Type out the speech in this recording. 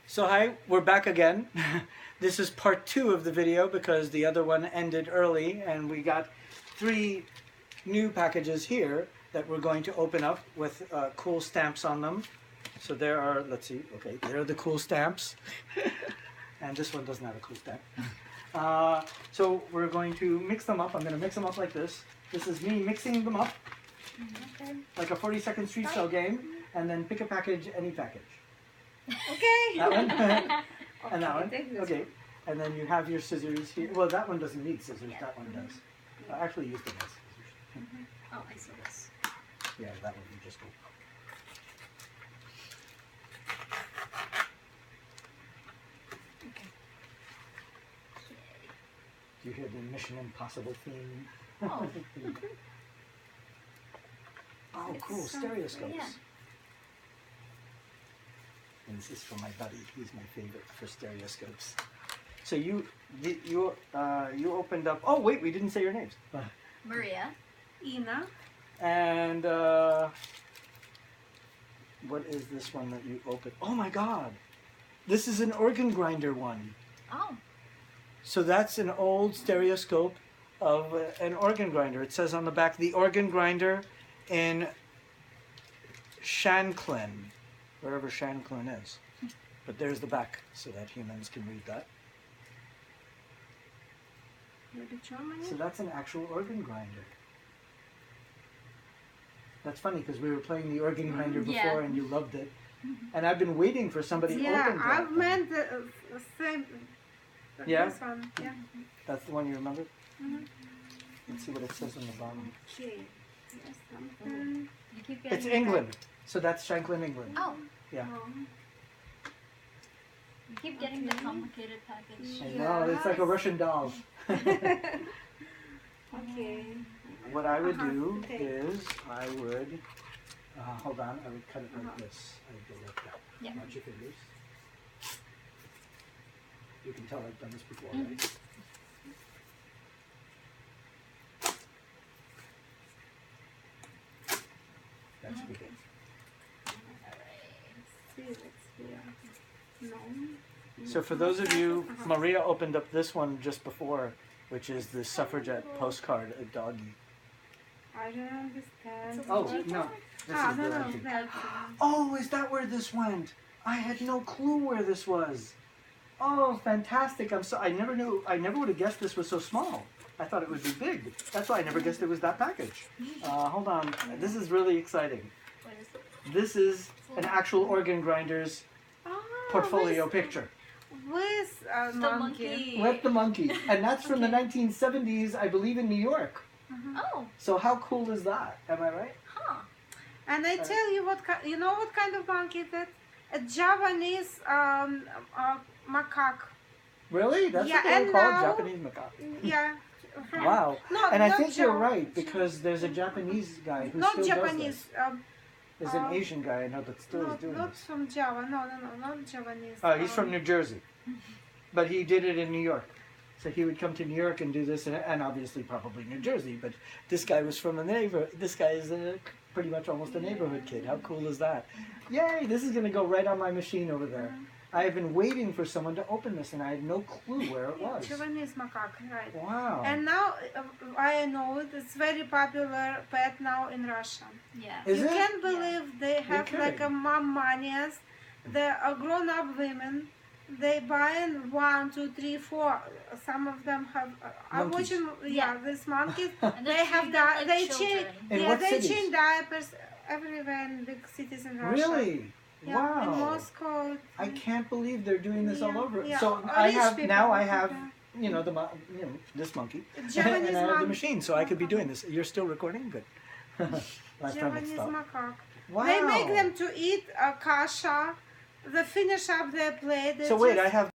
So hi, we're back again. This is part 2 of the video because the other one ended early and we got 3 new packages here that we're going to open up with cool stamps on them. So there are, let's see, okay, there are the cool stamps. And this one doesn't have a cool stamp. So we're going to mix them up. I'm going to mix them up like this. This is me mixing them up, Okay. like a 40-second street style game, and then pick a package, any package. Okay. That one? And that one? take this Okay. And then you have your scissors here. Well, that one doesn't need scissors. Yeah. That one does. I actually used them as scissors. Oh, I see this. Yeah, that one you just go. Okay. Do you hear the Mission Impossible theme? Oh. Oh, It's cool. so- Stereoscopes. yeah. And this is for my buddy. He's my favorite for stereoscopes. So you opened up. Oh wait, we didn't say your names. Maria. Ina. And what is this one that you opened? Oh my God, this is an organ grinder one. Oh. So that's an old stereoscope of an organ grinder. It says on the back, the organ grinder in Shanklin, wherever Shanklin is. But there's the back so that humans can read that. So that's an actual organ grinder. That's funny because we were playing the organ grinder before Yeah. and you loved it. And I've been waiting for somebody to Yeah, open that. I've meant the same. Yeah? This one. Yeah. That's the one you remember? Mhm. Let's see what it says on the bottom. Okay. Yes, something. You keep getting It's it England. So that's Shanklin, England. back. Oh. Yeah. You keep getting the Okay. complicated package. I know, it's like a Russian doll. Okay. What I would Uh-huh, do okay. is I would, hold on, I would cut it like this. I would go like that. Yeah. Watch your fingers. You can tell I've done this before, Mhm. right? That's good. See, let's see. No. So for those of you, Maria opened up this one just before, which is the Suffragette postcard, a doggy. I don't understand. Oh, no. This Ah, is no, the no, empty. that's Oh, is that where this went? I had no clue where this was. Oh, fantastic. I never knew, I never would have guessed this was so small. I thought it would be big. That's why I never guessed it was that package. Hold on. This is really exciting. What is it? This is an actual organ grinder's portfolio picture. With a The monkey. monkey. With the monkey. And that's from the Okay. 1970s, I believe, in New York. Oh. So how cool is that? Am I right? Huh. And I tell you what, you know what kind of monkey that? A Japanese macaque. Really? That's Yeah, what they were and called? now- Japanese macaque. Yeah. Wow. No, And I not think you're Jap- right, because there's a Japanese guy who Not still Japanese. does this. There's an Asian guy I know that still is doing Not this. from Java. No, not Japanese. He's from New Jersey. But he did it in New York. So he would come to New York and do this, and obviously probably New Jersey, but this guy was from a neighbor. This guy is pretty much almost a neighborhood kid. How cool is that? Yay, this is going to go right on my machine over there. I have been waiting for someone to open this, and I had no clue where it was. Japanese macaque, right? Wow. And now I know it's very popular pet now in Russia. Yeah. Is You it? can't believe they have kidding. like a mom manias. They are grown-up women. They buy 1, 2, 3, 4. Some of them have. I'm Monkeys. watching. Yeah, these monkeys. And They have treat them like they children. change. In Yeah, what they cities? change diapers everywhere in big cities in Russia. Really? Yeah, in Wow. Moscow. I can't believe they're doing this all Yeah, over. yeah. So Rich I have people, now I have yeah. you know this monkey Japanese and I have the monkey. machine, so I could be doing this. You're still recording? Good. Last time it Japanese stopped. macaque. Wow. They make them to eat kasha. They finish up their plate. They So wait, just I have